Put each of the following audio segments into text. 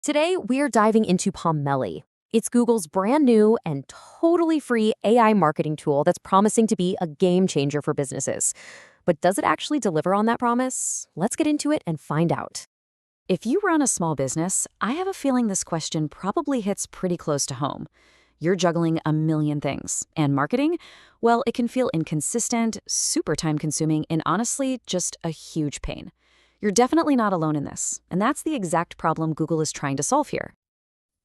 Today, we are diving into Pomelli. It's Google's brand new and totally free AI marketing tool that's promising to be a game changer for businesses. But does it actually deliver on that promise? Let's get into it and find out. If you run a small business, I have a feeling this question probably hits pretty close to home. You're juggling a million things, and marketing? Well, it can feel inconsistent, super time-consuming, and honestly, just a huge pain. You're definitely not alone in this, and that's the exact problem Google is trying to solve here.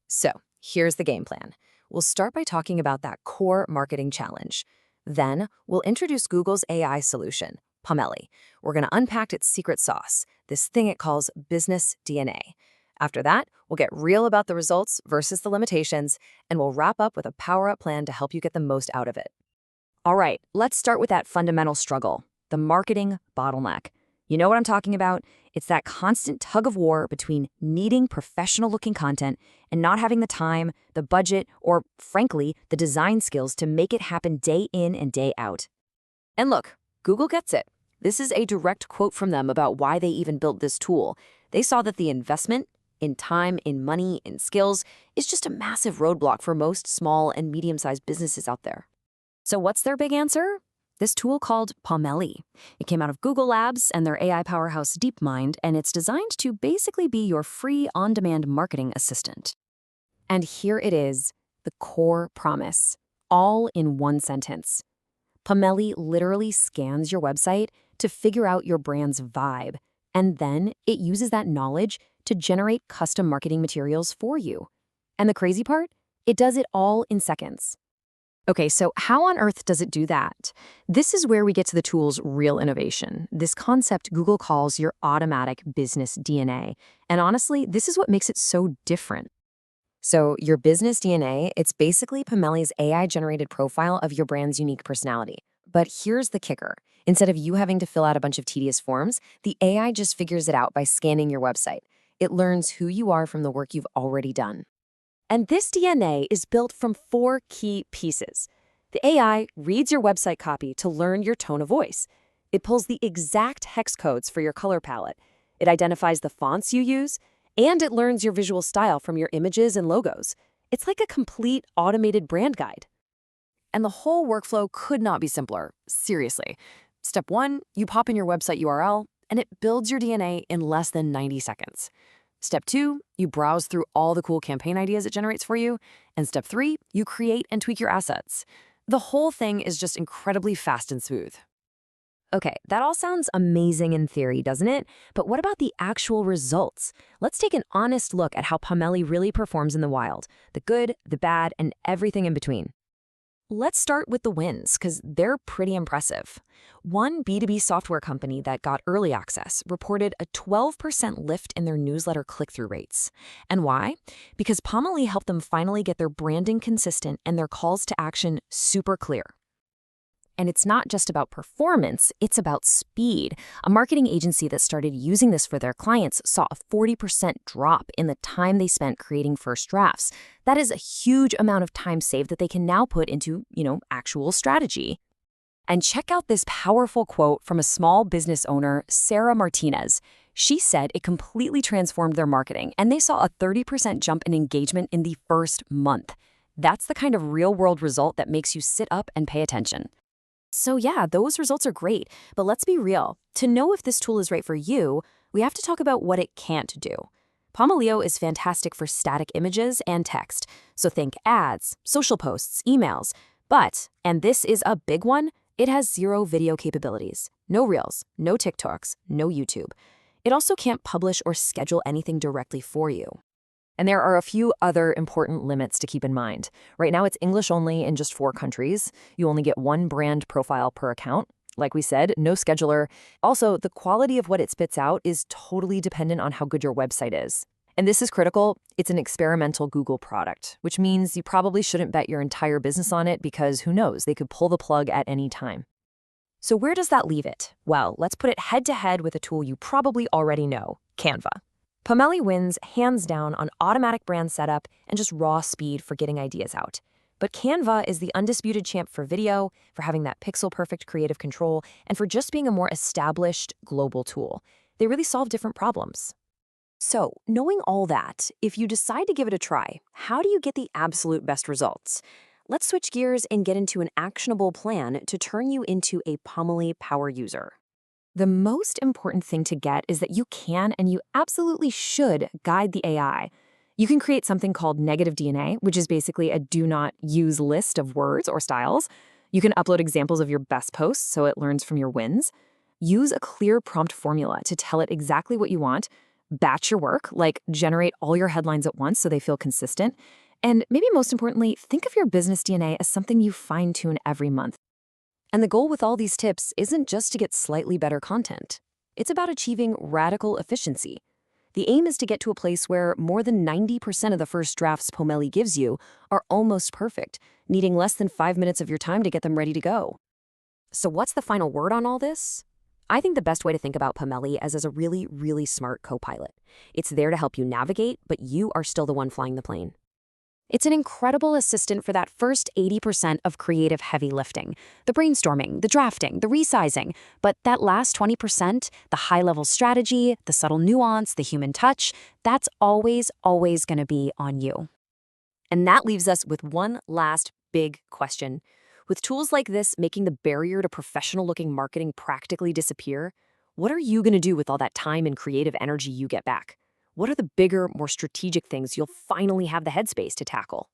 So, here's the game plan. We'll start by talking about that core marketing challenge. Then, we'll introduce Google's AI solution, Pomelli. We're going to unpack its secret sauce, this thing it calls business DNA. After that, we'll get real about the results versus the limitations, and we'll wrap up with a power-up plan to help you get the most out of it. All right, let's start with that fundamental struggle, the marketing bottleneck. You know what I'm talking about? It's that constant tug of war between needing professional-looking content and not having the time, the budget, or, frankly, the design skills to make it happen day in and day out. And look, Google gets it. This is a direct quote from them about why they even built this tool. They saw that the investment in time, in money, in skills is just a massive roadblock for most small and medium-sized businesses out there. So what's their big answer? This tool called Pomelli. It came out of Google Labs and their AI powerhouse DeepMind, and it's designed to basically be your free on-demand marketing assistant. And here it is, the core promise, all in one sentence. Pomelli literally scans your website to figure out your brand's vibe, and then it uses that knowledge to generate custom marketing materials for you. And the crazy part? It does it all in seconds. Okay, so how on earth does it do that? This is where we get to the tool's real innovation, this concept Google calls your automatic business DNA. And honestly, this is what makes it so different. So your business DNA, it's basically Pomelli's AI-generated profile of your brand's unique personality. But here's the kicker. Instead of you having to fill out a bunch of tedious forms, the AI just figures it out by scanning your website. It learns who you are from the work you've already done. And this DNA is built from 4 key pieces. The AI reads your website copy to learn your tone of voice. It pulls the exact hex codes for your color palette. It identifies the fonts you use, and it learns your visual style from your images and logos. It's like a complete automated brand guide. And the whole workflow could not be simpler, seriously. Step 1, you pop in your website URL, and it builds your DNA in less than 90 seconds. Step 2, you browse through all the cool campaign ideas it generates for you. And step 3, you create and tweak your assets. The whole thing is just incredibly fast and smooth. Okay, that all sounds amazing in theory, doesn't it? But what about the actual results? Let's take an honest look at how Pomelli really performs in the wild, the good, the bad, and everything in between. Let's start with the wins, because they're pretty impressive. One B2B software company that got early access reported a 12% lift in their newsletter click-through rates. And why? Because Pomelli helped them finally get their branding consistent and their calls to action super clear. And it's not just about performance, it's about speed. A marketing agency that started using this for their clients saw a 40% drop in the time they spent creating first drafts. That is a huge amount of time saved that they can now put into, actual strategy. And check out this powerful quote from a small business owner, Sarah Martinez. She said it completely transformed their marketing, and they saw a 30% jump in engagement in the first month. That's the kind of real-world result that makes you sit up and pay attention. So yeah, those results are great, but let's be real. To know if this tool is right for you, we have to talk about what it can't do. Pomelli is fantastic for static images and text, so think ads, social posts, emails. But, and this is a big one, it has 0 video capabilities. No Reels, no TikToks, no YouTube. It also can't publish or schedule anything directly for you. And there are a few other important limits to keep in mind. Right now, it's English only in just 4 countries. You only get 1 brand profile per account. Like we said, no scheduler. Also, the quality of what it spits out is totally dependent on how good your website is. And this is critical. It's an experimental Google product, which means you probably shouldn't bet your entire business on it because who knows, they could pull the plug at any time. So where does that leave it? Well, let's put it head-to-head with a tool you probably already know, Canva. Pomelli wins hands down on automatic brand setup and just raw speed for getting ideas out. But Canva is the undisputed champ for video, for having that pixel-perfect creative control, and for just being a more established global tool. They really solve different problems. So, knowing all that, if you decide to give it a try, how do you get the absolute best results? Let's switch gears and get into an actionable plan to turn you into a Pomelli power user. The most important thing to get is that you can and you absolutely should guide the AI. You can create something called negative DNA, which is basically a do not use list of words or styles. You can upload examples of your best posts so it learns from your wins. Use a clear prompt formula to tell it exactly what you want. Batch your work, like generate all your headlines at once so they feel consistent. And maybe most importantly, think of your business DNA as something you fine tune every month. And the goal with all these tips isn't just to get slightly better content. It's about achieving radical efficiency. The aim is to get to a place where more than 90% of the first drafts Pomelli gives you are almost perfect, needing less than 5 minutes of your time to get them ready to go. So what's the final word on all this? I think the best way to think about Pomelli as a really, really smart co-pilot. It's there to help you navigate, but you are still the one flying the plane. It's an incredible assistant for that first 80% of creative heavy lifting, the brainstorming, the drafting, the resizing. But that last 20%, the high-level strategy, the subtle nuance, the human touch, that's always, always going to be on you. And that leaves us with one last big question. With tools like this making the barrier to professional-looking marketing practically disappear, what are you going to do with all that time and creative energy you get back? What are the bigger, more strategic things you'll finally have the headspace to tackle?